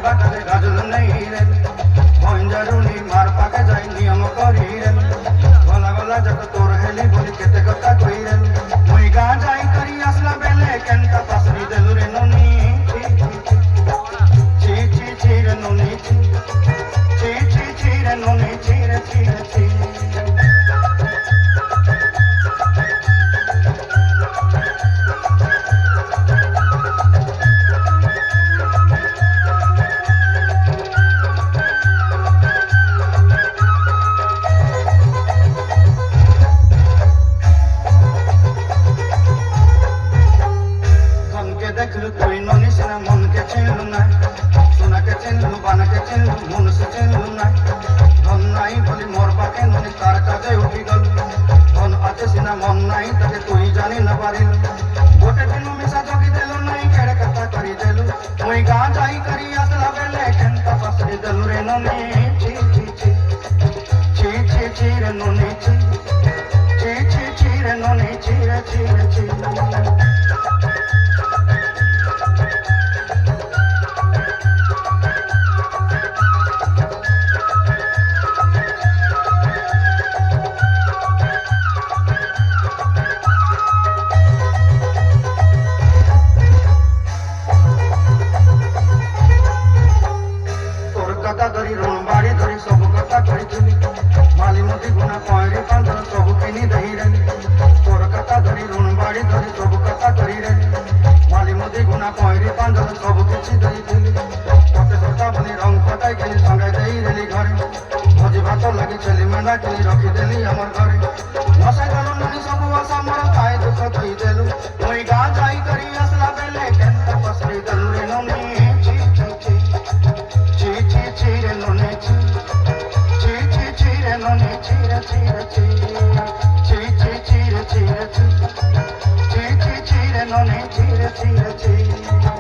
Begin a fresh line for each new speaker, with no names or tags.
बाटले गाजल नहीं रे भंजारुनी मार पाके जाई नियम करी रे गला गला जब तोर हेली बोली केते कथा कई रे मुई गा जाई करी असला बेले केनता पासरी देलु रे नोनी ची ची ची रे नोनी ची ची ची रे नोनी ची रे ची रे ची देखलू कोई नोनी से मन के चिन्हू ना सोना के चिन्हू बाना के चिन्हू मन से चिन्हू ना धन नाई बोली मोर पाके नोनी तार काजे उठी गल धन आते सिना मन नाई ताके तुई जानी न पारिल गोटे दिन मिसा जोगी देलो नाई केड़े कथा करी देलू मुई गा जाई करी असला बेले केनता पासरी देलू रे नोनी ची ची ची ची ची ची रे नोनी ची ची ची ची रे नोनी ची रे ची रे ची कथा धरी ऋण बाड़ी धरी सब कथा कही माली मोदी गुना पहरी पांचर सब किनी दही रे तोर कथा धरी ऋण बाड़ी धरी सब कथा करी रे माली मोदी गुना पहरी पांचर सब किछि दही दिली कते सता बनी रंग फटाई केनी संगे देई रेली घरे भोजी भात लगी छेली मेंढा किनी रखी देली हमर घरे नसे गलो ननी सब आशा मोर काय दुख कही देलु मुई गा जाई करी असला बेले केनता पसरी देलु रे नोनी ची ची ची ची ची ची रे नोनी ची ची ची ची रे नोनी ची रे ची रे ची ची ची ची रे ची रे ची ची ची ची रे नोनी ची रे ची रे ची